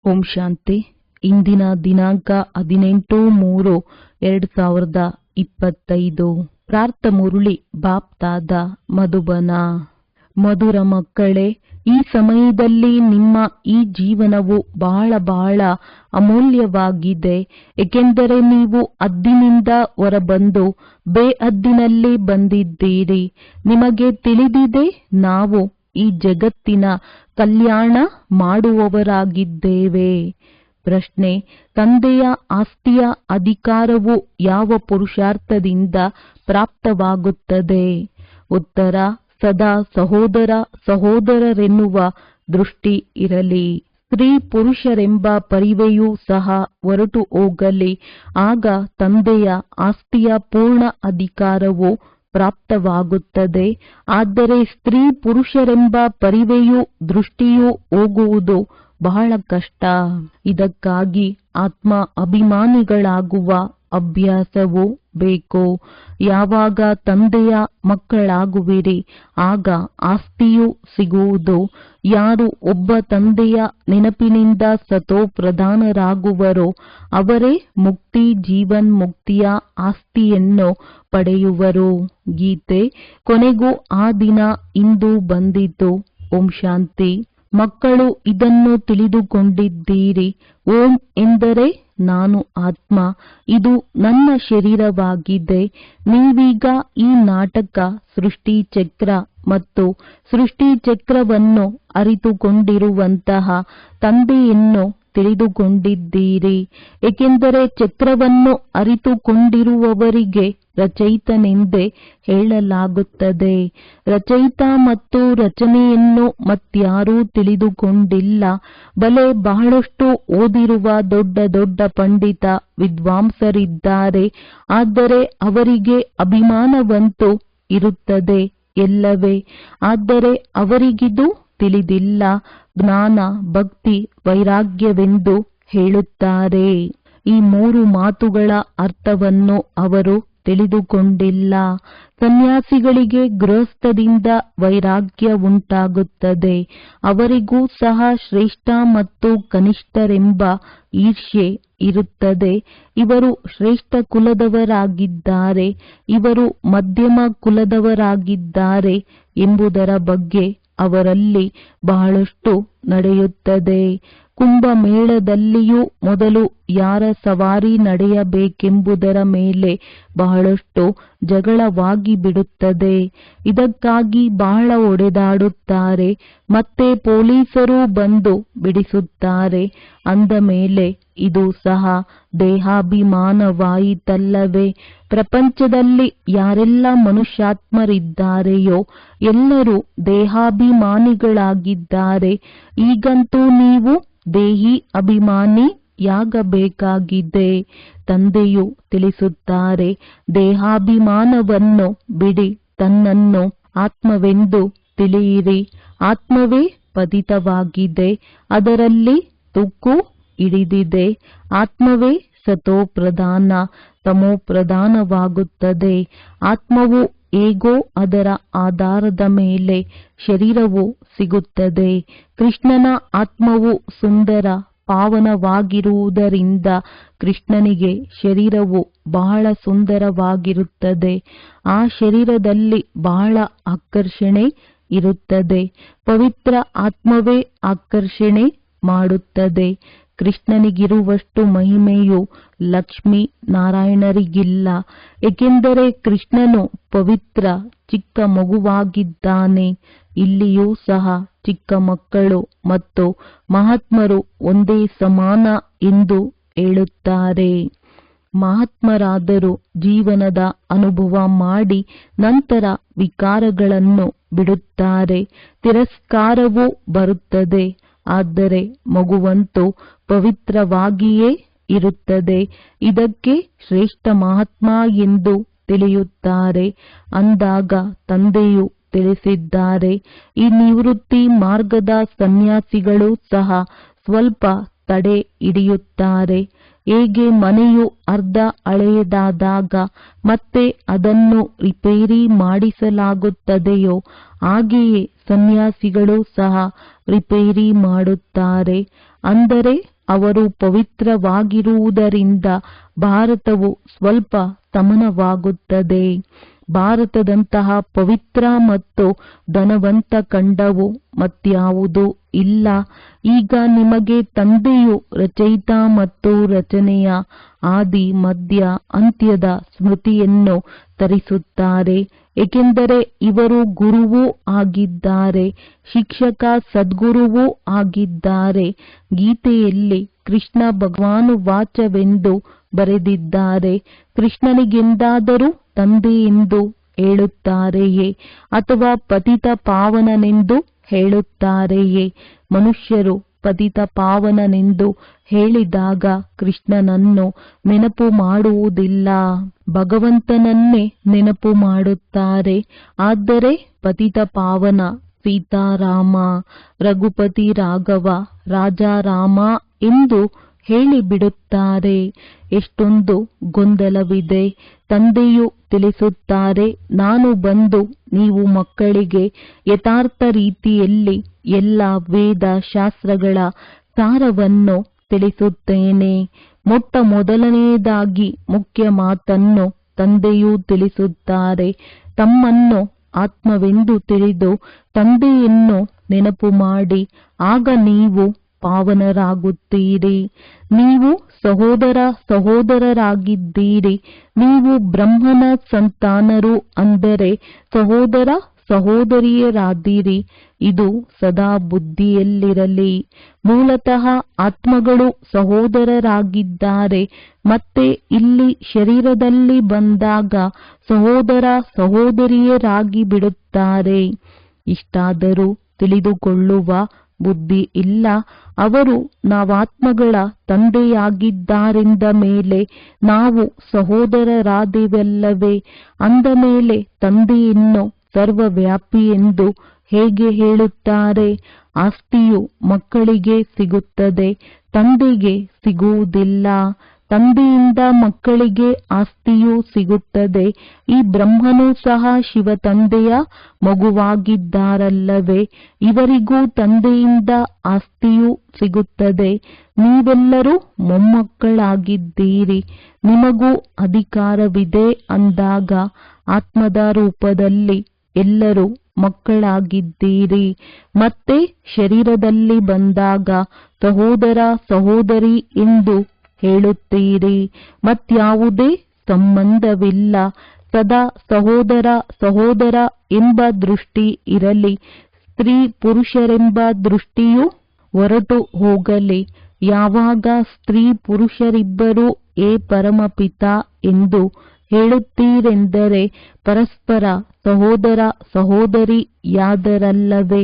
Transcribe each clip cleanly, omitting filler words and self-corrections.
ಓಂ ಶಾಂತಿ. ಇಂದಿನ ದಿನಾಂಕ 18/3/2025. ಪ್ರಾರ್ಥ ಮುರುಳಿ ಬಾಪ್ತಾದ ಮಧುಬನ. ಮಧುರ ಮಕ್ಕಳೇ, ಈ ಸಮಯದಲ್ಲಿ ನಿಮ್ಮ ಈ ಜೀವನವು ಬಹಳ ಅಮೂಲ್ಯವಾಗಿದೆ. ಏಕೆಂದರೆ ನೀವು ಹದ್ದಿನಿಂದ ಹೊರಬಂದು ಬೇಹದ್ದಿನಲ್ಲಿ ಬಂದಿದ್ದೀರಿ. ನಿಮಗೆ ತಿಳಿದಿದೆ, ನಾವು ಈ ಜಗತ್ತಿನ ಕಲ್ಯಾಣ ಮಾಡುವವರಾಗಿದ್ದೇವೆ. ಪ್ರಶ್ನೆ: ತಂದೆಯ ಆಸ್ತಿಯ ಅಧಿಕಾರವು ಯಾವ ಪುರುಷಾರ್ಥದಿಂದ ಪ್ರಾಪ್ತವಾಗುತ್ತದೆ? ಉತ್ತರ: ಸದಾ ಸಹೋದರ ಸಹೋದರರೆನ್ನುವ ದೃಷ್ಟಿ ಇರಲಿ. ಸ್ತ್ರೀ ಪುರುಷರೆಂಬ ಪರಿವೆಯೂ ಸಹ ಹೊರಟು ಹೋಗಲಿ. ಆಗ ತಂದೆಯ ಆಸ್ತಿಯ ಪೂರ್ಣ ಅಧಿಕಾರವು ಪ್ರಾಪ್ತವಾಗುತ್ತದೆ. ಆದರೆ ಸ್ತ್ರೀ ಪುರುಷರೆಂಬ ಪರಿವೆಯೂ ದೃಷ್ಟಿಯೂ ಹೋಗುವುದು ಬಹಳ ಕಷ್ಟ. ಇದಕ್ಕಾಗಿ ಆತ್ಮ ಅಭಿಮಾನಿಗಳಾಗುವ ಅಭ್ಯಾಸವೂ ಬೇಕು. ಯಾವಾಗ ತಂದೆಯ ಮಕ್ಕಳಾಗುವಿರಿ, ಆಗ ಆಸ್ತಿಯೂ ಸಿಗುವುದು. ಯಾರು ಒಬ್ಬ ತಂದೆಯ ನೆನಪಿನಿಂದ ಸತೋ ಪ್ರಧಾನರಾಗುವರೋ ಅವರೇ ಮುಕ್ತಿ ಜೀವನ್ ಮುಕ್ತಿಯ ಆಸ್ತಿಯನ್ನು ಪಡೆಯುವರು. ಗೀತೆ. ಕೊನೆಗೂ ಆ ದಿನ ಇಂದು ಬಂದಿತು. ಓಂ ಶಾಂತಿ. ಮಕ್ಕಳು ಇದನ್ನು ತಿಳಿದುಕೊಂಡಿದ್ದೀರಿ. ಓಂ ಎಂದರೆ ನಾನು ಆತ್ಮ, ಇದು ನನ್ನ ಶರೀರವಾಗಿದೆ. ನೀವೀಗ ಈ ನಾಟಕ ಸೃಷ್ಟಿ ಚಕ್ರ ಮತ್ತು ಸೃಷ್ಟಿ ಚಕ್ರವನ್ನು ಅರಿತುಕೊಂಡಿರುವಂತಹ ತಂದೆಯನ್ನು ತಿಳಿದುಕೊಂಡಿದ್ದೀರಿ. ಏಕೆಂದರೆ ಚಕ್ರವನ್ನು ಅರಿತುಕೊಂಡಿರುವವರಿಗೆ ರಚಯಿತನೆಂದೇ ಹೇಳಲಾಗುತ್ತದೆ. ರಚಯಿತ ಮತ್ತು ರಚನೆಯನ್ನು ಮತ್ಯಾರೂ ತಿಳಿದುಕೊಂಡಿಲ್ಲ. ಬಲೆ ಬಹಳಷ್ಟು ಓದಿರುವ ದೊಡ್ಡ ಪಂಡಿತ ವಿದ್ವಾಂಸರಿದ್ದಾರೆ. ಆದರೆ ಅವರಿಗೆ ಅಭಿಮಾನವಂತೂ ಇರುತ್ತದೆ ಎಲ್ಲವೇ. ಆದರೆ ಅವರಿಗಿದು ತಿಳಿದಿಲ್ಲ. ಜ್ಞಾನ, ಭಕ್ತಿ, ವೈರಾಗ್ಯವೆಂದು ಹೇಳುತ್ತಾರೆ. ಈ ಮೂರು ಮಾತುಗಳ ಅರ್ಥವನ್ನು ಅವರು ತಿಳಿದುಕೊಂಡಿಲ್ಲ. ಸನ್ಯಾಸಿಗಳಿಗೆ ಗೃಹಸ್ಥದಿಂದ ವೈರಾಗ್ಯ ಉಂಟಾಗುತ್ತದೆ. ಅವರಿಗೂ ಸಹ ಶ್ರೇಷ್ಠ ಮತ್ತು ಕನಿಷ್ಠರೆಂಬ ಈರ್ಷ್ಯೆ ಇರುತ್ತದೆ. ಇವರು ಶ್ರೇಷ್ಠ ಕುಲದವರಾಗಿದ್ದಾರೆ, ಇವರು ಮಧ್ಯಮ ಕುಲದವರಾಗಿದ್ದಾರೆ ಎಂಬುದರ ಬಗ್ಗೆ ಅವರಲ್ಲಿ ಬಹಳಷ್ಟು ನಡೆಯುತ್ತದೆ. ಕುಂಭಮೇಳದಲ್ಲಿಯೂ ಮೊದಲು ಯಾರ ಸವಾರಿ ನಡೆಯಬೇಕೆಂಬುದರ ಮೇಲೆ ಬಹಳಷ್ಟು ಜಗಳವಾಗಿ ಬಿಡುತ್ತದೆ. ಇದಕ್ಕಾಗಿ ಬಹಳ ಹೊಡೆದಾಡುತ್ತಾರೆ. ಮತ್ತೆ ಪೊಲೀಸರು ಬಂದು ಬಿಡಿಸುತ್ತಾರೆ. ಅಂದ ಮೇಲೆ ಇದು ಸಹ ದೇಹಾಭಿಮಾನವಾಯಿತಲ್ಲವೇ? ಪ್ರಪಂಚದಲ್ಲಿ ಯಾರೆಲ್ಲ ಮನುಷ್ಯಾತ್ಮರಿದ್ದಾರೆಯೋ ಎಲ್ಲರೂ ದೇಹಾಭಿಮಾನಿಗಳಾಗಿದ್ದಾರೆ. ಈಗಂತೂ ನೀವು ದೇಹಿ ಅಭಿಮಾನಿಯಾಗಬೇಕಾಗಿದೆ. ತಂದೆಯು ತಿಳಿಸುತ್ತಾರೆ, ದೇಹಾಭಿಮಾನವನ್ನು ಬಿಡಿ, ತನ್ನನ್ನು ಆತ್ಮವೆಂದು ತಿಳಿಯಿರಿ. ಆತ್ಮವೇ ಪತಿತವಾಗಿದೆ, ಅದರಲ್ಲಿ ತುಕ್ಕು ಹಿಡಿದಿದೆ. ಆತ್ಮವೇ ಸತೋ ಪ್ರಧಾನ ತಮೋ ಪ್ರಧಾನವಾಗುತ್ತದೆ. ಆತ್ಮವು ಹೇಗೋ ಅದರ ಆಧಾರದ ಮೇಲೆ ಶರೀರವು ಸಿಗುತ್ತದೆ. ಕೃಷ್ಣನ ಆತ್ಮವು ಸುಂದರ ಪಾವನವಾಗಿರುವುದರಿಂದ ಕೃಷ್ಣನಿಗೆ ಶರೀರವು ಬಹಳ ಸುಂದರವಾಗಿರುತ್ತದೆ. ಆ ಶರೀರದಲ್ಲಿ ಬಹಳ ಆಕರ್ಷಣೆ ಇರುತ್ತದೆ. ಪವಿತ್ರ ಆತ್ಮವೇ ಆಕರ್ಷಣೆ ಮಾಡುತ್ತದೆ. ಕೃಷ್ಣನಿಗಿರುವಷ್ಟು ಮಹಿಮೆಯು ಲಕ್ಷ್ಮೀ ನಾರಾಯಣರಿಗಿಲ್ಲ. ಏಕೆಂದರೆ ಕೃಷ್ಣನು ಪವಿತ್ರ ಚಿಕ್ಕ ಮಗುವಾಗಿದ್ದಾನೆ. ಇಲ್ಲಿಯೂ ಸಹ ಚಿಕ್ಕ ಮಕ್ಕಳು ಮತ್ತು ಮಹಾತ್ಮರು ಒಂದೇ ಸಮಾನ ಎಂದು ಹೇಳುತ್ತಾರೆ. ಮಹಾತ್ಮರಾದರೂ ಜೀವನದ ಅನುಭವ ಮಾಡಿ ನಂತರ ವಿಕಾರಗಳನ್ನು ಬಿಡುತ್ತಾರೆ. ತಿರಸ್ಕಾರವೂ ಬರುತ್ತದೆ. ಆದರೆ ಮಗುವಂತೂ ಪವಿತ್ರವಾಗಿಯೇ ಇರುತ್ತದೆ. ಇದಕ್ಕೆ ಶ್ರೇಷ್ಠ ಮಹಾತ್ಮ ಎಂದು ತಿಳಿಯುತ್ತಾರೆ. ಅಂದಾಗ ತಂದೆಯು ತಿಳಿಸಿದ್ದಾರೆ, ಈ ನಿವೃತ್ತಿ ಮಾರ್ಗದ ಸನ್ಯಾಸಿಗಳು ಸಹ ಸ್ವಲ್ಪ ತಡೆ ಹಿಡಿಯುತ್ತಾರೆ. ಹೇಗೆ ಮನೆಯು ಅರ್ಧ ಹಳೆಯದಾದಾಗ ಮತ್ತೆ ಅದನ್ನು ರಿಪೇರಿ ಮಾಡಿಸಲಾಗುತ್ತದೆಯೋ ಹಾಗೆಯೇ ಸನ್ಯಾಸಿಗಳು ಸಹ ರಿಪೇರಿ ಮಾಡುತ್ತಾರೆ. ಅಂದರೆ ಅವರು ಪವಿತ್ರವಾಗಿರುವುದರಿಂದ ಭಾರತವು ಸ್ವಲ್ಪ ದಮನವಾಗುತ್ತದೆ. ಭಾರತದಂತಹ ಪವಿತ್ರ ಮತ್ತು ಧನವಂತ ಖಂಡವು ಮತ್ಯಾವುದೂ ಇಲ್ಲ. ಈಗ ನಿಮಗೆ ತಂದೆಯು ರಚಯಿತ ಮತ್ತು ರಚನೆಯ ಆದಿ ಮಧ್ಯ ಅಂತ್ಯದ ಸ್ಮೃತಿಯನ್ನು ತರಿಸುತ್ತಾರೆ, ಏಕೆಂದರೆ ಇವರು ಗುರುವೂ ಆಗಿದ್ದಾರೆ, ಶಿಕ್ಷಕ ಸದ್ಗುರುವೂ ಆಗಿದ್ದಾರೆ. ಗೀತೆಯಲ್ಲಿ ಕೃಷ್ಣ ಭಗವಾನುವಾಚವೆಂದು ಬರೆದಿದ್ದಾರೆ. ಕೃಷ್ಣನಿಗೆಂದಾದರೂ ತಂದೆ ಎಂದು ಹೇಳುತ್ತಾರೆಯೇ ಅಥವಾ ಪತಿತ ಪಾವನನೆಂದು ಹೇಳುತ್ತಾರೆಯೇ? ಮನುಷ್ಯರು ಪತಿತ ಪಾವನನೆಂದು ಹೇಳಿದಾಗ ಕೃಷ್ಣನನ್ನು ನೆನಪು ಮಾಡುವುದಿಲ್ಲ, ಭಗವಂತನನ್ನೇ ನೆನಪು ಮಾಡುತ್ತಾರೆ. ಆದರೆ ಪತಿತ ಪಾವನ ಸೀತಾರಾಮ, ರಘುಪತಿ ರಾಘವ, ರಾಜಾರಾಮ ಎಂದು ಹೇಳಿಬಿಡುತ್ತಾರೆ. ಎಷ್ಟೊಂದು ಗೊಂದಲವಿದೆ. ತಂದೆಯು ತಿಳಿಸುತ್ತಾರೆ, ನಾನು ಬಂದು ನೀವು ಮಕ್ಕಳಿಗೆ ಯಥಾರ್ಥ ರೀತಿಯಲ್ಲಿ ಎಲ್ಲ ವೇದ ಶಾಸ್ತ್ರಗಳ ಸಾರವನ್ನು ತಿಳಿಸುತ್ತೇನೆ. ಮೊಟ್ಟ ಮೊದಲನೆಯದಾಗಿ ಮುಖ್ಯ ಮಾತನ್ನು ತಂದೆಯು ತಿಳಿಸುತ್ತಾರೆ. ತಮ್ಮನ್ನು ಆತ್ಮವೆಂದು ತಿಳಿದು ತಂದೆಯನ್ನು ನೆನಪು ಮಾಡಿ, ಆಗ ನೀವು ಪಾವನರಾಗುತ್ತೀರಿ. ನೀವು ಸಹೋದರರಾಗಿದ್ದೀರಿ. ನೀವು ಬ್ರಹ್ಮನ ಸಂತಾನರು, ಅಂದರೆ ಸಹೋದರ ಸಹೋದರಿಯರಾದಿರಿ. ಇದು ಸದಾ ಬುದ್ಧಿಯಲ್ಲಿರಲಿ. ಮೂಲತಃ ಆತ್ಮಗಳು ಸಹೋದರರಾಗಿದ್ದಾರೆ, ಮತ್ತೆ ಇಲ್ಲಿ ಶರೀರದಲ್ಲಿ ಬಂದಾಗ ಸಹೋದರ ಸಹೋದರಿಯರಾಗಿ ಬಿಡುತ್ತಾರೆ. ಇಷ್ಟಾದರೂ ತಿಳಿದುಕೊಳ್ಳುವ ಬುದ್ಧಿ ಇಲ್ಲ. ಅವರು ನಾವಾತ್ಮಗಳ ತಂದೆಯಾಗಿದ್ದಾರೆಂದ ಮೇಲೆ ನಾವು ಸಹೋದರರಾದೆವಲ್ಲವೇ? ಅಂದ ಮೇಲೆ ತಂದೆಯನ್ನು ಸರ್ವವ್ಯಾಪಿ ಎಂದು ಹೇಗೆ ಹೇಳುತ್ತಾರೆ? ಆಸ್ತಿಯು ಮಕ್ಕಳಿಗೆ ಸಿಗುತ್ತದೆ, ತಂದೆಗೆ ಸಿಗುವುದಿಲ್ಲ. ತಂದೆಯಿಂದ ಮಕ್ಕಳಿಗೆ ಆಸ್ತಿಯೂ ಸಿಗುತ್ತದೆ. ಈ ಬ್ರಹ್ಮನು ಸಹ ಶಿವ ತಂದೆಯ ಮಗುವಾಗಿದ್ದಾರಲ್ಲವೇ? ಇವರಿಗೂ ತಂದೆಯಿಂದ ಆಸ್ತಿಯೂ ಸಿಗುತ್ತದೆ. ನೀವೆಲ್ಲರೂ ಮೊಮ್ಮಕ್ಕಳಾಗಿದ್ದೀರಿ. ನಿಮಗೂ ಅಧಿಕಾರವಿದೆ ಅಂದಾಗ ಆತ್ಮದ ರೂಪದಲ್ಲಿ ಎಲ್ಲರೂ ಮಕ್ಕಳಾಗಿದ್ದೀರಿ. ಮತ್ತೆ ಶರೀರದಲ್ಲಿ ಬಂದಾಗ ಸಹೋದರ ಸಹೋದರಿ ಎಂದು ಹೇಳುತ್ತೀರಿ. ಮತ್ಯಾವುದೇ ಸಂಬಂಧವಿಲ್ಲ. ಸದಾ ಸಹೋದರ ಸಹೋದರ ಎಂಬ ದೃಷ್ಟಿ ಇರಲಿ. ಸ್ತ್ರೀ ಪುರುಷರೆಂಬ ದೃಷ್ಟಿಯು ಹೊರಟು ಹೋಗಲಿ. ಯಾವಾಗ ಸ್ತ್ರೀ ಪುರುಷರಿಬ್ಬರೂ ಏ ಪರಮಪಿತ ಎಂದು ಹೇಳುತ್ತೀರೆಂದರೆ ಪರಸ್ಪರ ಸಹೋದರ ಸಹೋದರಿಯಾದರಲ್ಲವೇ?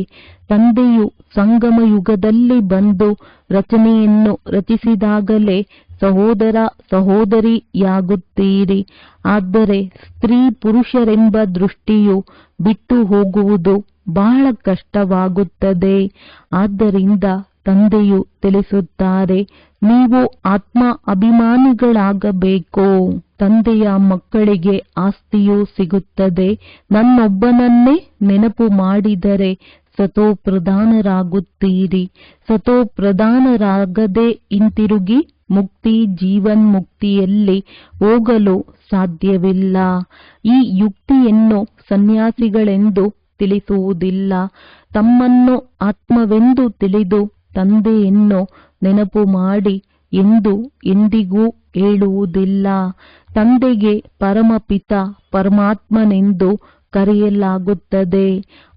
ತಂದೆಯು ಸಂಗಮ ಯುಗದಲ್ಲಿ ಬಂದು ರಚನೆಯನ್ನು ರಚಿಸಿದಾಗಲೇ ಸಹೋದರ ಸಹೋದರಿಯಾಗುತ್ತೀರಿ. ಆದರೆ ಸ್ತ್ರೀ ಪುರುಷರೆಂಬ ದೃಷ್ಟಿಯು ಬಿಟ್ಟು ಹೋಗುವುದು ಬಹಳ ಕಷ್ಟವಾಗುತ್ತದೆ. ಆದ್ದರಿಂದ ತಂದೆಯು ತಿಳಿಸುತ್ತಾರೆ, ನೀವು ಆತ್ಮ ಅಭಿಮಾನಿಗಳಾಗಬೇಕು. ತಂದೆಯ ಮಕ್ಕಳಿಗೆ ಆಸ್ತಿಯೂ ಸಿಗುತ್ತದೆ. ನನ್ನೊಬ್ಬನನ್ನೇ ನೆನಪು ಮಾಡಿದರೆ ಸತೋಪ್ರಧಾನರಾಗುತ್ತೀರಿ. ಸತೋಪ್ರಧಾನರಾಗದೆ ಹಿಂತಿರುಗಿ ಮುಕ್ತಿ ಜೀವನ್ಮುಕ್ತಿಯಲ್ಲಿ ಹೋಗಲು ಸಾಧ್ಯವಿಲ್ಲ. ಈ ಯುಕ್ತಿಯನ್ನು ಸನ್ಯಾಸಿಗಳೆಂದು ತಿಳಿಸುವುದಿಲ್ಲ. ತಮ್ಮನ್ನು ಆತ್ಮವೆಂದು ತಿಳಿದು ತಂದೆಯನ್ನು ನೆನಪು ಮಾಡಿ ಎಂದು ಎಂದಿಗೂ ಹೇಳುವುದಿಲ್ಲ. ತಂದೆಗೆ ಪರಮಪಿತ ಪರಮಾತ್ಮನೆಂದು ಕರೆಯಲಾಗುತ್ತದೆ.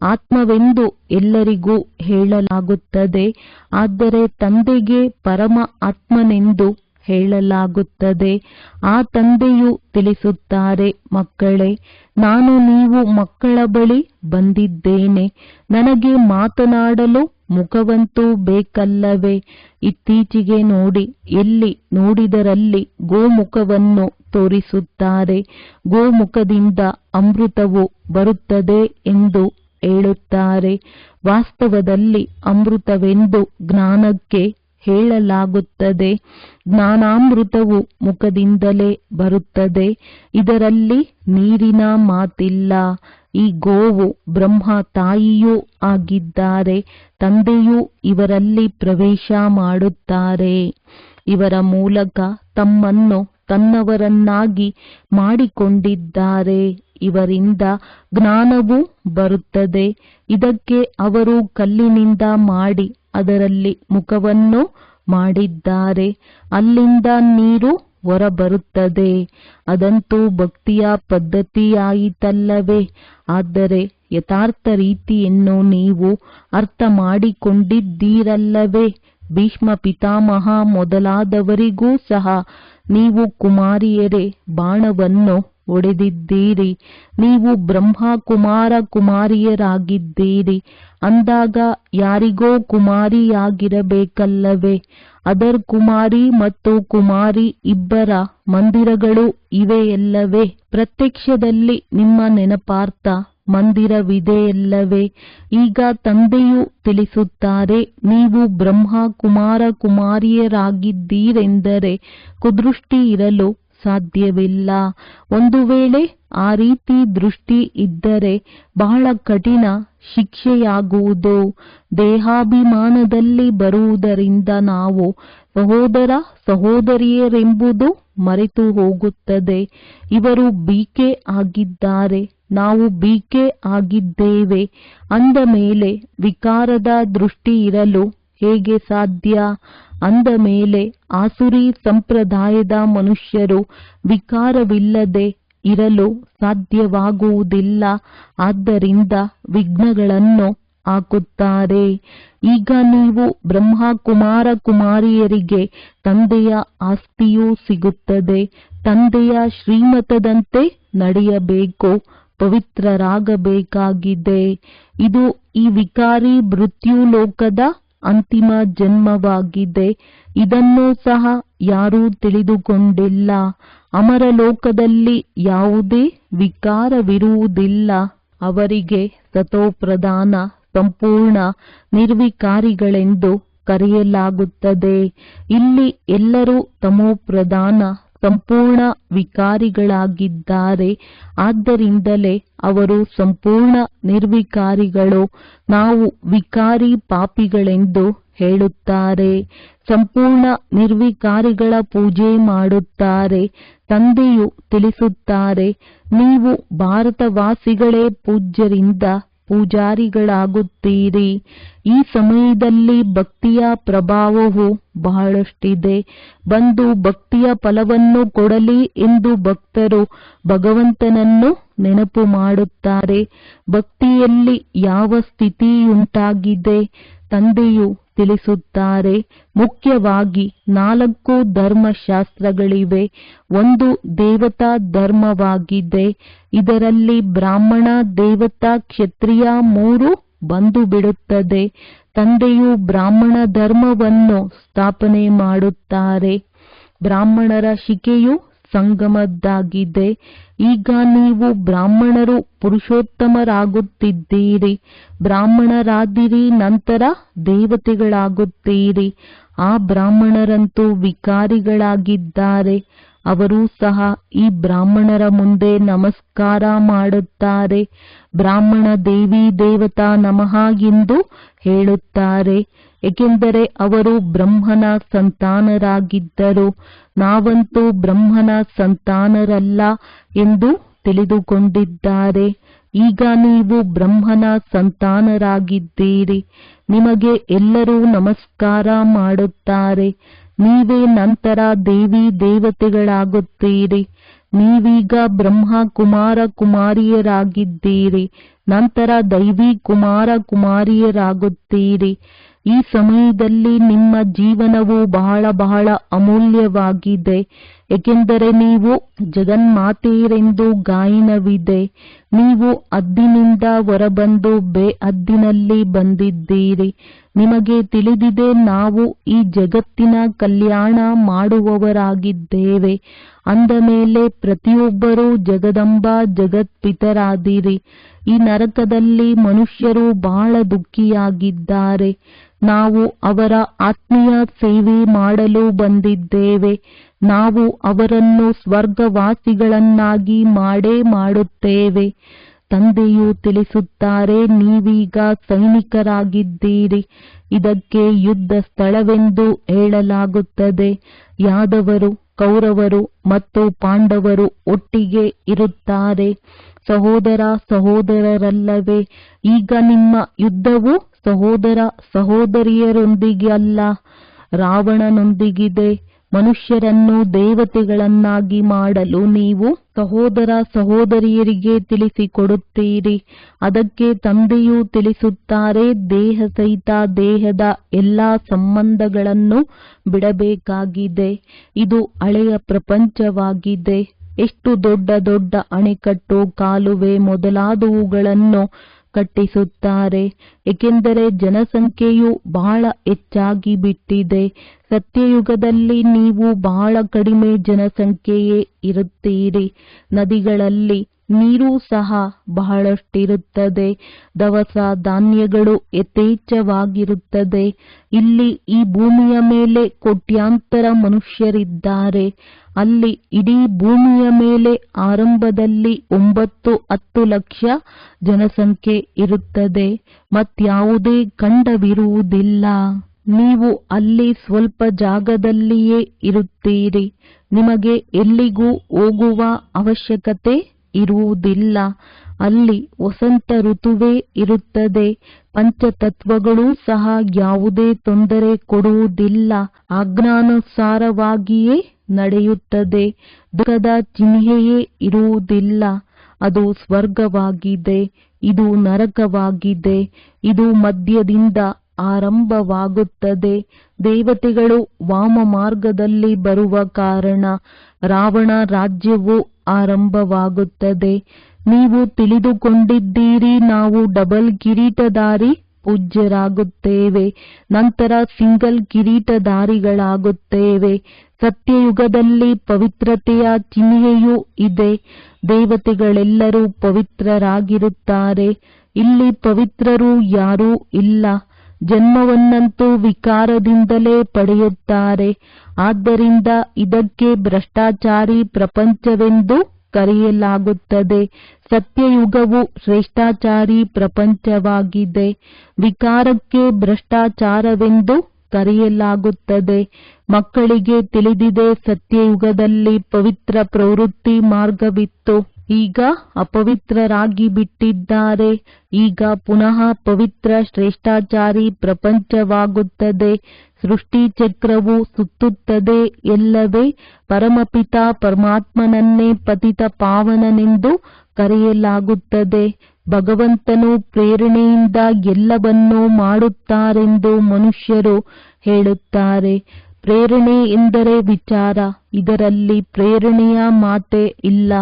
ಆತ್ಮವೆಂದು ಎಲ್ಲರಿಗೂ ಹೇಳಲಾಗುತ್ತದೆ. ಆದರೆ ತಂದೆಗೆ ಪರಮ ಆತ್ಮನೆಂದು ಹೇಳಲಾಗುತ್ತದೆ. ಆ ತಂದೆಯು ತಿಳಿಸುತ್ತಾರೆ, ಮಕ್ಕಳೇ, ನಾನು ನೀವು ಮಕ್ಕಳ ಬಳಿ ಬಂದಿದ್ದೇನೆ. ನನಗೆ ಮಾತನಾಡಲು ಮುಖವಂತೂ ಬೇಕಲ್ಲವೇ? ಇತ್ತೀಚೆಗೆ ನೋಡಿ, ಎಲ್ಲಿ ನೋಡಿದರಲ್ಲಿ ಗೋಮುಖವನ್ನು ತೋರಿಸುತ್ತಾರೆ. ಗೋಮುಖದಿಂದ ಅಮೃತವು ಬರುತ್ತದೆ ಎಂದು ಹೇಳುತ್ತಾರೆ. ವಾಸ್ತವದಲ್ಲಿ ಅಮೃತವೆಂದು ಜ್ಞಾನಕ್ಕೆ ಹೇಳಲಾಗುತ್ತದೆ. ಜ್ಞಾನಾಮೃತವು ಮುಖದಿಂದಲೇ ಬರುತ್ತದೆ. ಇದರಲ್ಲಿ ನೀರಿನ ಮಾತಿಲ್ಲ. ಈ ಗೋವು ಬ್ರಹ್ಮ ತಾಯಿಯೂ ಆಗಿದ್ದಾರೆ. ತಂದೆಯು ಇವರಲ್ಲಿ ಪ್ರವೇಶ ಮಾಡುತ್ತಾರೆ. ಇವರ ಮೂಲಕ ತಮ್ಮನ್ನು ತನ್ನವರನ್ನಾಗಿ ಮಾಡಿಕೊಂಡಿದ್ದಾರೆ. ಇವರಿಂದ ಜ್ಞಾನವೂ ಬರುತ್ತದೆ. ಇದಕ್ಕೆ ಅವರು ಕಲ್ಲಿನಿಂದ ಮಾಡಿ ಅದರಲ್ಲಿ ಮುಖವನ್ನು ಮಾಡಿದ್ದಾರೆ. ಅಲ್ಲಿಂದ ನೀರು ಹೊರಬರುತ್ತದೆ. ಅದಂತೂ ಭಕ್ತಿಯ ಪದ್ಧತಿಯಾಯಿತಲ್ಲವೇ? ಆದರೆ ಯಥಾರ್ಥ ರೀತಿಯನ್ನು ನೀವು ಅರ್ಥ ಮಾಡಿಕೊಂಡಿದ್ದೀರಲ್ಲವೇ? ಭೀಷ್ಮ ಪಿತಾಮಹ ಮೊದಲಾದವರಿಗೂ ಸಹ ನೀವು ಕುಮಾರಿಯರೇ ಬಾಣವನ್ನು ಹೊಡೆದಿದ್ದೀರಿ. ನೀವು ಬ್ರಹ್ಮ ಕುಮಾರ ಕುಮಾರಿಯರಾಗಿದ್ದೀರಿ ಅಂದಾಗ ಯಾರಿಗೋ ಕುಮಾರಿಯಾಗಿರಬೇಕಲ್ಲವೇ? ಅದರ್ ಕುಮಾರಿ ಮತ್ತು ಕುಮಾರಿ ಇಬ್ಬರ ಮಂದಿರಗಳು ಇವೆಯಲ್ಲವೇ? ಪ್ರತ್ಯಕ್ಷದಲ್ಲಿ ನಿಮ್ಮ ನೆನಪಾರ್ಥ ಮಂದಿರವಿದೆಯಲ್ಲವೇ? ಈಗ ತಂದೆಯು ತಿಳಿಸುತ್ತಾರೆ, ನೀವು ಬ್ರಹ್ಮ ಕುಮಾರ ಕುಮಾರಿಯರಾಗಿದ್ದೀರೆಂದರೆ ಕುದೃಷ್ಟಿ ಇರಲು ಸಾಧ್ಯವಿಲ್ಲ. ಒಂದು ವೇಳೆ ಆ ರೀತಿ ದೃಷ್ಟಿ ಇದ್ದರೆ ಬಹಳ ಕಠಿಣ ಶಿಕ್ಷೆಯಾಗುವುದು. ದೇಹಾಭಿಮಾನದಲ್ಲಿ ಬರುವುದರಿಂದ ನಾವು ಸಹೋದರ ಸಹೋದರಿಯರೆಂಬುದು ಮರೆತು ಹೋಗುತ್ತದೆ. ಇವರು ಬಿಕೆ ಆಗಿದ್ದಾರೆ, ನಾವು ಬಿಕೆ ಆಗಿದ್ದೇವೆ ಅಂದ ಮೇಲೆ ವಿಕಾರದ ದೃಷ್ಟಿ ಇರಲು ಹೇಗೆ ಸಾಧ್ಯ? ಅಂದ ಮೇಲೆ ಆಸುರಿ ಸಂಪ್ರದಾಯದ ಮನುಷ್ಯರು ವಿಕಾರವಿಲ್ಲದೆ ಇರಲು ಸಾಧ್ಯವಾಗುವುದಿಲ್ಲ. ಆದ್ದರಿಂದ ವಿಘ್ನಗಳನ್ನು ಹಾಕುತ್ತಾರೆ. ಈಗ ನೀವು ಬ್ರಹ್ಮ ಕುಮಾರ ಕುಮಾರಿಯರಿಗೆ ತಂದೆಯ ಆಸ್ತಿಯೂ ಸಿಗುತ್ತದೆ. ತಂದೆಯ ಶ್ರೀಮತದಂತೆ ನಡೆಯಬೇಕು, ಪವಿತ್ರರಾಗಬೇಕಾಗಿದೆ. ಇದು ಈ ವಿಕಾರಿ ಮೃತ್ಯುಲೋಕದ ಅಂತಿಮ ಜನ್ಮವಾಗಿದೆ. ಇದನ್ನೂ ಸಹ ಯಾರೂ ತಿಳಿದುಕೊಂಡಿಲ್ಲ. ಅಮರಲೋಕದಲ್ಲಿ ಯಾವುದೇ ವಿಕಾರವಿರುವುದಿಲ್ಲ. ಅವರಿಗೆ ಸತೋಪ್ರಧಾನ ಸಂಪೂರ್ಣ ನಿರ್ವಿಕಾರಿಗಳೆಂದು ಕರೆಯಲಾಗುತ್ತದೆ. ಇಲ್ಲಿ ಎಲ್ಲರೂ ತಮೋಪ್ರಧಾನ ಸಂಪೂರ್ಣ ವಿಕಾರಿಗಳಾಗಿದ್ದಾರೆ. ಆದ್ದರಿಂದಲೇ ಅವರು ಸಂಪೂರ್ಣ ನಿರ್ವಿಕಾರಿಗಳು. ನಾವು ವಿಕಾರಿ ಪಾಪಿಗಳೆಂದು ಹೇಳುತ್ತಾರೆ. ಸಂಪೂರ್ಣ ನಿರ್ವಿಕಾರಿಗಳ ಪೂಜೆ ಮಾಡುತ್ತಾರೆ. ತಂದೆಯು ತಿಳಿಸುತ್ತಾರೆ, ನೀವು ಭಾರತವಾಸಿಗಳೇ ಪೂಜ್ಯರಿಂದ ಪೂಜಾರಿಗಳಾಗುತ್ತೀರಿ. ಈ ಸಮಯದಲ್ಲಿ ಭಕ್ತಿಯ ಪ್ರಭಾವವು ಬಹಳಷ್ಟಿದೆ. ಬಂದು ಭಕ್ತಿಯ ಫಲವನ್ನು ಕೊಡಲಿ ಎಂದು ಭಕ್ತರು ಭಗವಂತನನ್ನು ನೆನಪು ಮಾಡುತ್ತಾರೆ. ಭಕ್ತಿಯಲ್ಲಿ ಯಾವ ಸ್ಥಿತಿಯುಂಟಾಗಿದೆ? ತಂದೆಯು ತಿಳಿಸುತ್ತಾರೆ, ಮುಖ್ಯವಾಗಿ 4 ಧರ್ಮಶಾಸ್ತ್ರಗಳಿವೆ. ಒಂದು ದೇವತಾ ಧರ್ಮವಾಗಿದೆ. ಇದರಲ್ಲಿ ಬ್ರಾಹ್ಮಣ, ದೇವತಾ, ಕ್ಷತ್ರಿಯ 3 ಬಂದು ಬಿಡುತ್ತದೆ. ತಂದೆಯು ಬ್ರಾಹ್ಮಣ ಧರ್ಮವನ್ನು ಸ್ಥಾಪನೆ ಮಾಡುತ್ತಾರೆ. ಬ್ರಾಹ್ಮಣರ ಶಿಕೆಯು ಸಂಗಮದ್ದಾಗಿದೆ. ಈಗ ನೀವು ಬ್ರಾಹ್ಮಣರು ಪುರುಷೋತ್ತಮರಾಗುತ್ತಿದ್ದೀರಿ. ಬ್ರಾಹ್ಮಣರಾದಿರಿ, ನಂತರ ದೇವತೆಗಳಾಗುತ್ತೀರಿ. ಆ ಬ್ರಾಹ್ಮಣರಂತೂ ವಿಕಾರಿಗಳಾಗಿದ್ದಾರೆ. ಅವರೂ ಸಹ ಈ ಬ್ರಾಹ್ಮಣರ ಮುಂದೆ ನಮಸ್ಕಾರ ಮಾಡುತ್ತಾರೆ. ಬ್ರಾಹ್ಮಣ ದೇವಿ ದೇವತಾ ನಮಃ ಎಂದು ಹೇಳುತ್ತಾರೆ, ಏಕೆಂದರೆ ಅವರು ಬ್ರಹ್ಮನ ಸಂತಾನರಾಗಿದ್ದರು. ನಾವಂತೂ ಬ್ರಹ್ಮನ ಸಂತಾನರಲ್ಲ ಎಂದು ತಿಳಿದುಕೊಂಡಿದ್ದಾರೆ. ಈಗ ನೀವು ಬ್ರಹ್ಮನ ಸಂತಾನರಾಗಿದ್ದೀರಿ. ನಿಮಗೆ ಎಲ್ಲರೂ ನಮಸ್ಕಾರ ಮಾಡುತ್ತಾರೆ. ನೀವೇ ನಂತರ ದೇವಿ ದೇವತೆಗಳಾಗುತ್ತೀರಿ. ನೀವೀಗ ಬ್ರಹ್ಮ ಕುಮಾರ ಕುಮಾರಿಯರಾಗಿದ್ದೀರಿ, ನಂತರ ದೈವಿ ಕುಮಾರ ಕುಮಾರಿಯರಾಗುತ್ತೀರಿ. ಈ ಸಮಯದಲ್ಲಿ ನಿಮ್ಮ ಜೀವನವು ಬಹಳ ಬಹಳ ಅಮೂಲ್ಯವಾಗಿದೆ, ಏಕೆಂದರೆ ನೀವು ಜಗನ್ಮಾತೆಯರೆಂದು ಗಾಯನವಿದೆ. ನೀವು ಹದ್ದಿನಿಂದ ಹೊರಬಂದು ಬೇಹದ್ದಿನಲ್ಲಿ ಬಂದಿದ್ದೀರಿ. ನಿಮಗೆ ತಿಳಿದಿದೆ, ನಾವು ಈ ಜಗತ್ತಿನ ಕಲ್ಯಾಣ ಮಾಡುವವರಾಗಿದ್ದೇವೆ. ಅಂದ ಮೇಲೆ ಪ್ರತಿಯೊಬ್ಬರೂ ಜಗದಂಬ ಜಗತ್ಪಿತರಾದಿರಿ. ಈ ನರಕದಲ್ಲಿ ಮನುಷ್ಯರು ಬಹಳ ದುಃಖಿಯಾಗಿದ್ದಾರೆ. ನಾವು ಅವರ ಆತ್ಮೀಯ ಸೇವೆ ಮಾಡಲು ಬಂದಿದ್ದೇವೆ. ನಾವು ಅವರನ್ನು ಸ್ವರ್ಗವಾಸಿಗಳನ್ನಾಗಿ ಮಾಡೇ ಮಾಡುತ್ತೇವೆ. ತಂದೆಯು ತಿಳಿಸುತ್ತಾರೆ, ನೀವೀಗ ಸೈನಿಕರಾಗಿದ್ದೀರಿ. ಇದಕ್ಕೆ ಯುದ್ಧ ಸ್ಥಳವೆಂದು ಹೇಳಲಾಗುತ್ತದೆ. ಯಾದವರು, ಕೌರವರು ಮತ್ತು ಪಾಂಡವರು ಒಟ್ಟಿಗೆ ಇರುತ್ತಾರೆ. ಸಹೋದರ ಸಹೋದರರಲ್ಲವೇ? ಈಗ ನಿಮ್ಮ ಯುದ್ಧವು ಸಹೋದರ ಸಹೋದರಿಯರೊಂದಿಗೆ ಅಲ್ಲ, ರಾವಣನೊಂದಿಗಿದೆ. ಮನುಷ್ಯರನ್ನು ದೇವತೆಗಳನ್ನಾಗಿ ಮಾಡಲು ನೀವು ಸಹೋದರ ಸಹೋದರಿಯರಿಗೆ ತಿಳಿಸಿಕೊಡುತ್ತೀರಿ. ಅದಕ್ಕೆ ತಂದೆಯು ತಿಳಿಸುತ್ತಾರೆ, ದೇಹ ಸಹಿತ ದೇಹದ ಎಲ್ಲಾ ಸಂಬಂಧಗಳನ್ನು ಬಿಡಬೇಕಾಗಿದೆ. ಇದು ಹಳೆಯ ಪ್ರಪಂಚವಾಗಿದೆ. ಎಷ್ಟು ದೊಡ್ಡ ದೊಡ್ಡ ಅಣೆಕಟ್ಟು, ಕಾಲುವೆ ಮೊದಲಾದವುಗಳನ್ನು ಕಟ್ಟಿಸುತ್ತಾರೆ. ಏಕೆಂದರೆ ಜನಸಂಖ್ಯೆಯು ಬಹಳ ಹೆಚ್ಚಾಗಿ ಬಿಟ್ಟಿದೆ. ಸತ್ಯಯುಗದಲ್ಲಿ ನೀವು ಬಹಳ ಕಡಿಮೆ ಜನಸಂಖ್ಯೆಯೇ ಇರುತ್ತೀರಿ. ನದಿಗಳಲ್ಲಿ ನೀರು ಸಹ ಬಹಳಷ್ಟಿರುತ್ತದೆ. ದವಸ ಧಾನ್ಯಗಳು ಯಥೇಚ್ಛವಾಗಿರುತ್ತದೆ. ಇಲ್ಲಿ ಈ ಭೂಮಿಯ ಮೇಲೆ ಕೋಟ್ಯಾಂತರ ಮನುಷ್ಯರಿದ್ದಾರೆ. ಅಲ್ಲಿ ಇಡೀ ಭೂಮಿಯ ಮೇಲೆ ಆರಂಭದಲ್ಲಿ 9-10 ಲಕ್ಷ ಜನಸಂಖ್ಯೆ ಇರುತ್ತದೆ. ಮತ್ಯಾವುದೇ ಖಂಡವಿರುವುದಿಲ್ಲ. ನೀವು ಅಲ್ಲಿ ಸ್ವಲ್ಪ ಜಾಗದಲ್ಲಿಯೇ ಇರುತ್ತೀರಿ. ನಿಮಗೆ ಎಲ್ಲಿಗೂ ಹೋಗುವ ಅವಶ್ಯಕತೆ ಇರುವುದಿಲ್ಲ. ಅಲ್ಲಿ ವಸಂತ ಋತುವೇ ಇರುತ್ತದೆ. ಪಂಚತತ್ವಗಳು ಸಹ ಯಾವುದೇ ತೊಂದರೆ ಕೊಡುವುದಿಲ್ಲ. ಆಜ್ಞಾನುಸಾರವಾಗಿಯೇ ನಡೆಯುತ್ತದೆ. ದುಃಖದ ಚಿಹ್ನೆಯೇ ಇರುವುದಿಲ್ಲ. ಅದು ಸ್ವರ್ಗವಾಗಿದೆ, ಇದು ನರಕವಾಗಿದೆ. ಇದು ಮಧ್ಯದಿಂದ ಆರಂಭವಾಗುತ್ತದೆ. ದೇವತೆಗಳು ವಾಮ ಮಾರ್ಗದಲ್ಲಿ ಬರುವ ಕಾರಣ ರಾವಣ ರಾಜ್ಯವು ಆರಂಭವಾಗುತ್ತದೆ. ನೀವು ತಿಳಿದುಕೊಂಡಿದ್ದೀರಿ, ನಾವು ಡಬಲ್ ಕಿರೀಟಧಾರಿ ಪೂಜ್ಯರಾಗುತ್ತೇವೆ, ನಂತರ ಸಿಂಗಲ್ ಕಿರೀಟಧಾರಿಗಳಾಗುತ್ತೇವೆ. ಸತ್ಯಯುಗದಲ್ಲಿ ಪವಿತ್ರತೆಯ ಚಿಹ್ನೆಯೂ ಇದೆ. ದೇವತೆಗಳೆಲ್ಲರೂ ಪವಿತ್ರರಾಗಿರುತ್ತಾರೆ. ಇಲ್ಲಿ ಪವಿತ್ರರು ಯಾರೂ ಇಲ್ಲ. ಜನ್ಮವನ್ನಂತೂ ವಿಕಾರದಿಂದಲೇ ಪಡೆಯುತ್ತಾರೆ. ಆದ್ದರಿಂದ ಇದಕ್ಕೆ ಭ್ರಷ್ಟಾಚಾರಿ ಪ್ರಪಂಚವೆಂದು ಕರೆಯಲಾಗುತ್ತದೆ. ಸತ್ಯಯುಗವು ಶ್ರೇಷ್ಠಾಚಾರಿ ಪ್ರಪಂಚವಾಗಿದೆ. ವಿಕಾರಕ್ಕೆ ಭ್ರಷ್ಟಾಚಾರವೆಂದು ಕರೆಯಲಾಗುತ್ತದೆ. ಮಕ್ಕಳಿಗೆ ತಿಳಿದಿದೆ, ಸತ್ಯಯುಗದಲ್ಲಿ ಪವಿತ್ರ ಪ್ರವೃತ್ತಿ ಮಾರ್ಗವಿತ್ತು. ಈಗ ಅಪವಿತ್ರರಾಗಿ ಬಿಟ್ಟಿದ್ದಾರೆ. ಈಗ ಪುನಃ ಪವಿತ್ರ ಶ್ರೇಷ್ಠಾಚಾರಿ ಪ್ರಪಂಚವಾಗುತ್ತದೆ. ಸೃಷ್ಟಿ ಚಕ್ರವು ಸುತ್ತುತ್ತದೆ ಎಲ್ಲವೇ. ಪರಮಪಿತ ಪರಮಾತ್ಮನನ್ನೇ ಪತಿತ ಪಾವನನೆಂದು ಕರೆಯಲಾಗುತ್ತದೆ. ಭಗವಂತನು ಪ್ರೇರಣೆಯಿಂದ ಎಲ್ಲವನ್ನೂ ಮಾಡುತ್ತಾರೆಂದು ಮನುಷ್ಯರು ಹೇಳುತ್ತಾರೆ. ಪ್ರೇರಣೆ ಎಂದರೆ ವಿಚಾರ. ಇದರಲ್ಲಿ ಪ್ರೇರಣೆಯ ಮಾತೇ ಇಲ್ಲ.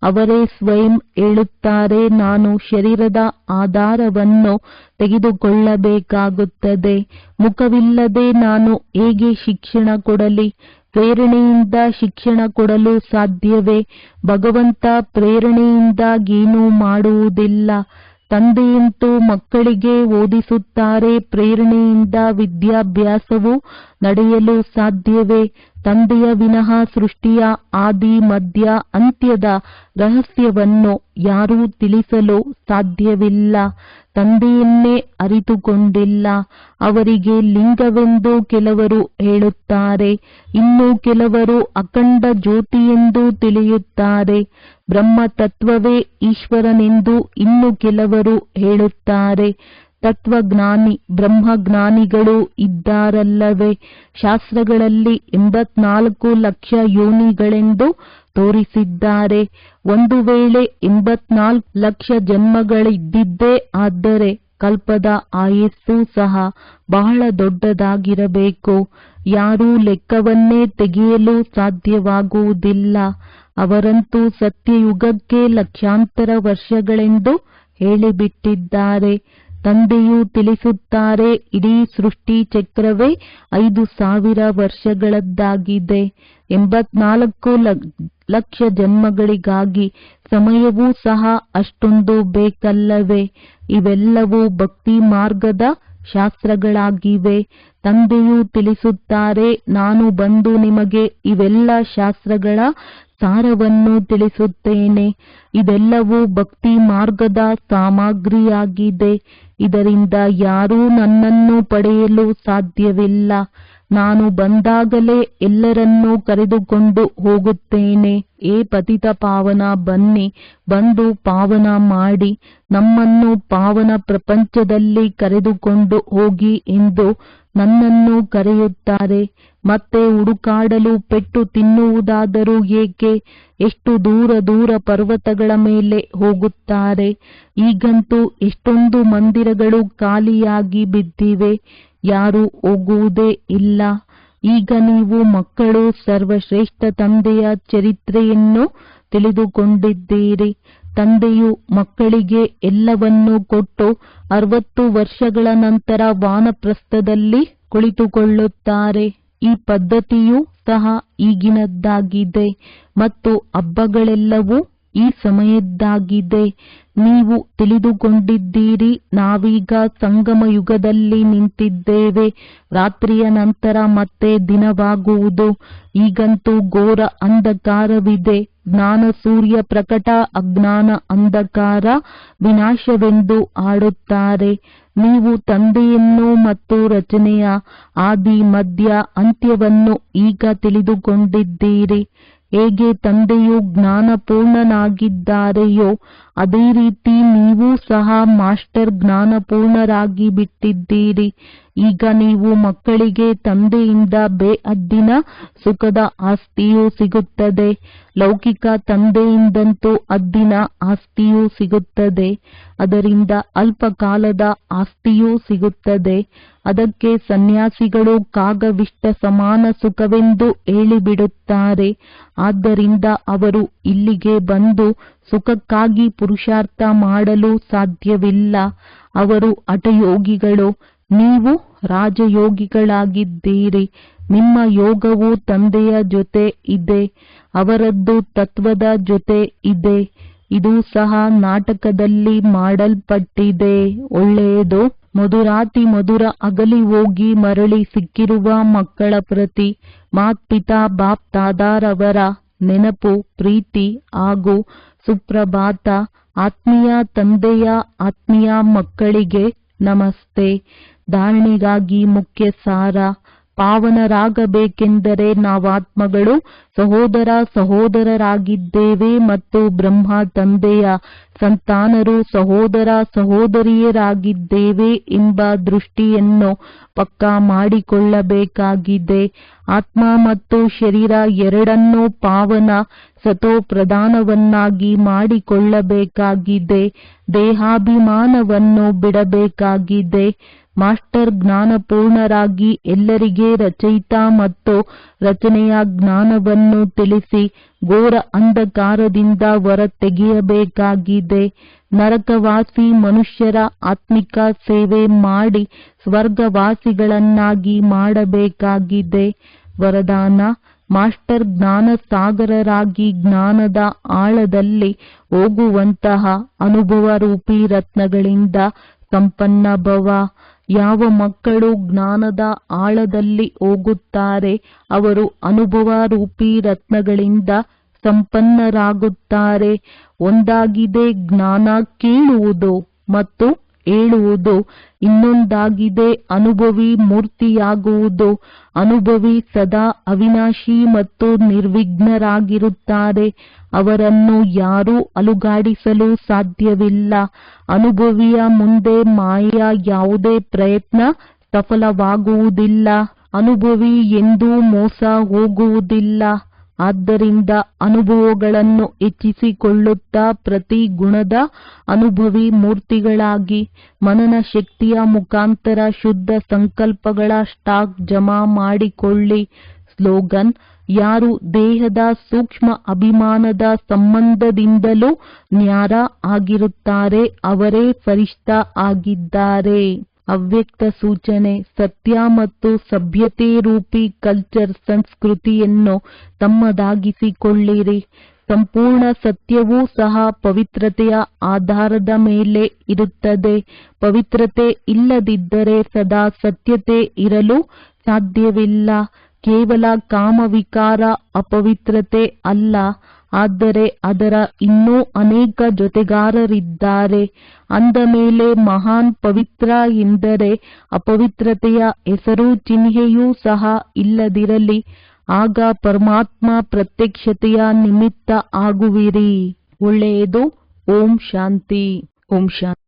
ಅವರೇ ಸ್ವಯಂ ಹೇಳುತ್ತಾರೆ, ನಾನು ಶರೀರದ ಆಧಾರವನ್ನು ತೆಗೆದುಕೊಳ್ಳಬೇಕಾಗುತ್ತದೆ. ಮುಖವಿಲ್ಲದೆ ನಾನು ಹೇಗೆ ಶಿಕ್ಷಣ ಕೊಡಲಿ? ಪ್ರೇರಣೆಯಿಂದ ಶಿಕ್ಷಣ ಕೊಡಲು ಸಾಧ್ಯವೇ? ಭಗವಂತ ಪ್ರೇರಣೆಯಿಂದ ಏನೂ ಮಾಡುವುದಿಲ್ಲ. ತಂದೆಯಂತೂ ಮಕ್ಕಳಿಗೆ ಓದಿಸುತ್ತಾರೆ. ಪ್ರೇರಣೆಯಿಂದ ವಿದ್ಯಾಭ್ಯಾಸವು ನಡೆಯಲು ಸಾಧ್ಯವೇ? ತಂದೆಯ ವಿನಃ ಸೃಷ್ಟಿಯ ಆದಿ ಮಧ್ಯ ಅಂತ್ಯದ ರಹಸ್ಯವನ್ನು ಯಾರೂ ತಿಳಿಸಲು ಸಾಧ್ಯವಿಲ್ಲ. ತಂದೆಯನ್ನೇ ಅರಿತುಕೊಂಡಿಲ್ಲ. ಅವರಿಗೆ ಲಿಂಗವೆಂದು ಕೆಲವರು ಹೇಳುತ್ತಾರೆ, ಇನ್ನು ಕೆಲವರು ಅಖಂಡ ಜ್ಯೋತಿಯೆಂದು ತಿಳಿಯುತ್ತಾರೆ. ಬ್ರಹ್ಮ ತತ್ವವೇ ಈಶ್ವರನೆಂದು ಇನ್ನು ಕೆಲವರು ಹೇಳುತ್ತಾರೆ. ತತ್ವಜ್ಞಾನಿ ಬ್ರಹ್ಮಜ್ಞಾನಿಗಳು ಇದ್ದಾರಲ್ಲವೇ? ಶಾಸ್ತ್ರಗಳಲ್ಲಿ 84 ಲಕ್ಷ ಯೋನಿಗಳೆಂದು ತೋರಿಸಿದ್ದಾರೆ. ಒಂದು ವೇಳೆ 84 ಲಕ್ಷ ಜನ್ಮಗಳಿದ್ದಿದ್ದೇ ಆದರೆ ಕಲ್ಪದ ಆಯಸ್ಸು ಸಹ ಬಹಳ ದೊಡ್ಡದಾಗಿರಬೇಕು. ಯಾರೂ ಲೆಕ್ಕವನ್ನೇ ತೆಗೆಯಲು ಸಾಧ್ಯವಾಗುವುದಿಲ್ಲ. ಅವರಂತೂ ಸತ್ಯಯುಗಕ್ಕೆ ಲಕ್ಷಾಂತರ ವರ್ಷಗಳೆಂದು ಹೇಳಿಬಿಟ್ಟಿದ್ದಾರೆ. ತಂದೆಯು ತಿಳಿಸುತ್ತಾರೆ, ಇಡೀ ಸೃಷ್ಟಿ ಚಕ್ರವೇ 5000 ವರ್ಷಗಳದ್ದಾಗಿದೆ. 84 ಲಕ್ಷ ಜನ್ಮಗಳಿಗಾಗಿ ಸಮಯವೂ ಸಹ ಅಷ್ಟೊಂದು ಬೇಕಲ್ಲವೇ? ಇವೆಲ್ಲವೂ ಭಕ್ತಿ ಮಾರ್ಗದ ಶಾಸ್ತ್ರಗಳಾಗಿವೆ. ತಂದೆಯು ತಿಳಿಸುತ್ತಾರೆ, ನಾನು ಬಂದು ನಿಮಗೆ ಇವೆಲ್ಲ ಶಾಸ್ತ್ರಗಳ ಸಾರವನ್ನು ತಿಳಿಸುತ್ತೇನೆ. ಇದೆಲ್ಲವೂ ಭಕ್ತಿ ಮಾರ್ಗದ ಸಾಮಗ್ರಿಯಾಗಿದೆ. ಇದರಿಂದ ಯಾರೂ ನನ್ನನ್ನು ಪಡೆಯಲು ಸಾಧ್ಯವಿಲ್ಲ. ನಾನು ಬಂದಾಗಲೇ ಎಲ್ಲರನ್ನೂ ಕರೆದುಕೊಂಡು ಹೋಗುತ್ತೇನೆ. ಏ ಪತಿತ ಪಾವನ, ಬನ್ನಿ, ಬಂದು ಪಾವನ ಮಾಡಿ ನಮ್ಮನ್ನು ಪಾವನ ಪ್ರಪಂಚದಲ್ಲಿ ಕರೆದುಕೊಂಡು ಹೋಗಿ ಎಂದು ನನ್ನನ್ನು ಕರೆಯುತ್ತಾರೆ. ಮತ್ತೆ ಹುಡುಕಾಡಲು ಪೆಟ್ಟು ತಿನ್ನುವುದಾದರೂ ಏಕೆ? ಎಷ್ಟು ದೂರ ದೂರ ಪರ್ವತಗಳ ಮೇಲೆ ಹೋಗುತ್ತಾರೆ. ಈಗಂತೂ ಎಷ್ಟೊಂದು ಮಂದಿರಗಳು ಖಾಲಿಯಾಗಿ ಬಿದ್ದಿವೆ, ಯಾರೂ ಹೋಗುವುದೇ ಇಲ್ಲ. ಈಗ ನೀವು ಮಕ್ಕಳು ಸರ್ವಶ್ರೇಷ್ಠ ತಂದೆಯ ಚರಿತ್ರೆಯನ್ನು ತಿಳಿದುಕೊಂಡಿದ್ದೀರಿ. ತಂದೆಯು ಮಕ್ಕಳಿಗೆ ಎಲ್ಲವನ್ನೂ ಕೊಟ್ಟು 60 ವರ್ಷಗಳ ನಂತರ ವಾನಪ್ರಸ್ಥದಲ್ಲಿ ಕುಳಿತುಕೊಳ್ಳುತ್ತಾರೆ. ಈ ಪದ್ಧತಿಯೂ ಸಹ ಈಗಿನದ್ದಾಗಿದೆ ಮತ್ತು ಹಬ್ಬಗಳೆಲ್ಲವೂ ಈ ಸಮಯದ್ದಾಗಿದೆ. ನೀವು ತಿಳಿದುಕೊಂಡಿದ್ದೀರಿ, ನಾವೀಗ ಸಂಗಮ ಯುಗದಲ್ಲಿ ನಿಂತಿದ್ದೇವೆ. ರಾತ್ರಿಯ ನಂತರ ಮತ್ತೆ ದಿನವಾಗುವುದು. ಈಗಂತೂ ಘೋರ ಅಂಧಕಾರವಿದೆ. ಜ್ಞಾನ ಸೂರ್ಯ ಪ್ರಕಟ, ಅಜ್ಞಾನ ಅಂಧಕಾರ ವಿನಾಶವೆಂದು ಆಡುತ್ತಾರೆ. ನೀವು ತಂದೆಯನ್ನು ಮತ್ತು ರಚನೆಯ ಆದಿ ಮಧ್ಯ ಅಂತ್ಯವನ್ನು ಈಗ ತಿಳಿದುಕೊಂಡಿದ್ದೀರಿ. ಹೇಗೆ ತಂದೆಯು ಜ್ಞಾನಪೂರ್ಣನಾಗಿದ್ದಾರೆಯೋ ಅದೇ ರೀತಿ ನೀವು ಸಹ ಮಾಸ್ಟರ್ ಜ್ಞಾನಪೂರ್ಣರಾಗಿ ಬಿಟ್ಟಿದ್ದೀರಿ. ಈಗ ನೀವು ಮಕ್ಕಳಿಗೆ ತಂದೆಯಿಂದ ಬೇಹದ್ದಿನ ಸುಖದ ಆಸ್ತಿಯೂ ಸಿಗುತ್ತದೆ. ಲೌಕಿಕ ತಂದೆಯಿಂದಂತೂ ಹದ್ದಿನ ಆಸ್ತಿಯೂ ಸಿಗುತ್ತದೆ. ಅದರಿಂದ ಅಲ್ಪಕಾಲದ ಆಸ್ತಿಯೂ ಸಿಗುತ್ತದೆ. ಅದಕ್ಕೆ ಸನ್ಯಾಸಿಗಳು ಕಾಗವಿಷ್ಟ ಸಮಾನ ಸುಖವೆಂದು ಹೇಳಿಬಿಡುತ್ತಾರೆ. ಆದ್ದರಿಂದ ಅವರು ಇಲ್ಲಿಗೆ ಬಂದು ಸುಖಕ್ಕಾಗಿ ಪುರುಷಾರ್ಥ ಮಾಡಲು ಸಾಧ್ಯವಿಲ್ಲ. ಅವರು ಹಠಯೋಗಿಗಳು, ನೀವು ರಾಜಯೋಗಿಗಳಾಗಿದ್ದೀರಿ. ನಿಮ್ಮ ಯೋಗವು ತಂದೆಯ ಜೊತೆ ಇದೆ, ಅವರದ್ದು ತತ್ವದ ಜೊತೆ ಇದೆ. ಇದು ಸಹ ನಾಟಕದಲ್ಲಿ ಮಾಡಲ್ಪಟ್ಟಿದೆ. ಒಳ್ಳೆಯದು. ಮಧುರಾತಿ ಮಧುರ ಅಗಲಿ ಹೋಗಿ ಮರಳಿ ಸಿಕ್ಕಿರುವ ಮಕ್ಕಳ ಪ್ರತಿ ಮಾತ್ಪಿತಾ ಬಾಪ್ ದಾದಾರವರ ನೆನಪು, ಪ್ರೀತಿ ಹಾಗೂ ಸುಪ್ರಭಾತ. ಆತ್ಮೀಯ ತಂದೆಯ ಆತ್ಮೀಯ ಮಕ್ಕಳಿಗೆ ನಮಸ್ತೆ. ಧಾರಣೆಗಾಗಿ ಮುಖ್ಯ ಸಾರ. ಪಾವನರಾಗಬೇಕೆಂದರೆ ನಾವಾತ್ಮಗಳು ಸಹೋದರ ಸಹೋದರರಾಗಿದ್ದೇವೆ ಮತ್ತು ಬ್ರಹ್ಮ ತಂದೆಯ ಸಂತಾನರು ಸಹೋದರ ಸಹೋದರಿಯರಾಗಿದ್ದೇವೆ ಎಂಬ ದೃಷ್ಟಿಯನ್ನು ಪಕ್ಕಾ ಮಾಡಿಕೊಳ್ಳಬೇಕಾಗಿದೆ. ಆತ್ಮ ಮತ್ತು ಶರೀರ ಎರಡನ್ನೂ ಪಾವನ ಸತೋ ಪ್ರಧಾನವನ್ನಾಗಿ ಮಾಡಿಕೊಳ್ಳಬೇಕಾಗಿದೆ. ದೇಹಾಭಿಮಾನವನ್ನು ಬಿಡಬೇಕಾಗಿದೆ. ಮಾಸ್ಟರ್ ಜ್ಞಾನಪೂರ್ಣರಾಗಿ ಎಲ್ಲರಿಗೆ ರಚಯಿತ ಮತ್ತು ರಚನೆಯ ಜ್ಞಾನವನ್ನು ತಿಳಿಸಿ ಘೋರ ಅಂಧಕಾರದಿಂದ ಹೊರತೆಗೆಯಬೇಕಾಗಿದೆ. ನರಕವಾಸಿ ಮನುಷ್ಯರ ಆತ್ಮಿಕ ಸೇವೆ ಮಾಡಿ ಸ್ವರ್ಗವಾಸಿಗಳನ್ನಾಗಿ ಮಾಡಬೇಕಾಗಿದೆ. ವರದಾನ: ಮಾಸ್ಟರ್ ಜ್ಞಾನ ಸಾಗರರಾಗಿ ಜ್ಞಾನದ ಆಳದಲ್ಲಿ ಹೋಗುವಂತಹ ಅನುಭವ ರೂಪಿ ರತ್ನಗಳಿಂದ ಸಂಪನ್ನ ಭವ. ಯಾವ ಮಕ್ಕಳು ಜ್ಞಾನದ ಆಳದಲ್ಲಿ ಹೋಗುತ್ತಾರೆ ಅವರು ಅನುಭವ ರೂಪಿ ರತ್ನಗಳಿಂದ ಸಂಪನ್ನರಾಗುತ್ತಾರೆ. ಒಂದಾಗಿದೆ ಜ್ಞಾನ ಕೇಳುವುದು ಮತ್ತು ಹೇಳುವುದು, ಇನ್ನೊಂದಾಗಿದೆ ಅನುಭವಿ ಮೂರ್ತಿಯಾಗುವುದು. ಅನುಭವಿ ಸದಾ ಅವಿನಾಶಿ ಮತ್ತು ನಿರ್ವಿಘ್ನರಾಗಿರುತ್ತಾರೆ. ಅವರನ್ನು ಯಾರೂ ಅಲುಗಾಡಿಸಲು ಸಾಧ್ಯವಿಲ್ಲ. ಅನುಭವಿಯ ಮುಂದೆ ಮಾಯೆಯ ಯಾವುದೇ ಪ್ರಯತ್ನ ಸಫಲವಾಗುವುದಿಲ್ಲ. ಅನುಭವಿ ಎಂದೂ ಮೋಸ ಹೋಗುವುದಿಲ್ಲ. ಆದ್ದರಿಂದ ಅನುಭವಗಳನ್ನು ಹೆಚ್ಚಿಸಿಕೊಳ್ಳುತ್ತಾ ಪ್ರತಿ ಗುಣದ ಅನುಭವಿ ಮೂರ್ತಿಗಳಾಗಿ ಮನನ ಶಕ್ತಿಯ ಮುಖಾಂತರ ಶುದ್ಧ ಸಂಕಲ್ಪಗಳ ಸ್ಟಾಕ್ ಜಮಾ ಮಾಡಿಕೊಳ್ಳಿ. ಸ್ಲೋಗನ್: ಯಾರು ದೇಹದ ಸೂಕ್ಷ್ಮ ಅಭಿಮಾನದ ಸಂಬಂಧದಿಂದಲೂ ನ್ಯಾರ ಆಗಿರುತ್ತಾರೆ ಅವರೇ ಫರಿಷ್ಠಾ ಆಗಿದ್ದಾರೆ. ಅವ್ಯಕ್ತ ಸೂಚನೆ: ಸತ್ಯ ಮತ್ತು ಸಭ್ಯತೆ ರೂಪಿ ಕಲ್ಚರ್ ಸಂಸ್ಕೃತಿಯನ್ನು ತಮ್ಮದಾಗಿಸಿಕೊಳ್ಳಿರಿ. ಸಂಪೂರ್ಣ ಸತ್ಯವೂ ಸಹ ಪವಿತ್ರತೆಯ ಆಧಾರದ ಮೇಲೆ ಇರುತ್ತದೆ. ಪವಿತ್ರತೆ ಇಲ್ಲದಿದ್ದರೆ ಸದಾ ಸತ್ಯತೆ ಇರಲು ಸಾಧ್ಯವಿಲ್ಲ. ಕೇವಲ ಕಾಮವಿಕಾರ ಅಪವಿತ್ರತೆ ಅಲ್ಲ, ಆದರೆ ಅದರ ಇನ್ನೂ ಅನೇಕ ಜೊತೆಗಾರರಿದ್ದಾರೆ. ಅಂದ ಮೇಲೆ ಮಹಾನ್ ಪವಿತ್ರ ಎಂದರೆ ಅಪವಿತ್ರತೆಯ ಹೆಸರು ಚಿಹ್ನೆಯೂ ಸಹ ಇಲ್ಲದಿರಲಿ, ಆಗ ಪರಮಾತ್ಮ ಪ್ರತ್ಯಕ್ಷತೆಯ ನಿಮಿತ್ತ ಆಗುವಿರಿ. ಒಳ್ಳೆಯದು. ಓಂ ಶಾಂತಿ. ಓಂ ಶಾಂತಿ.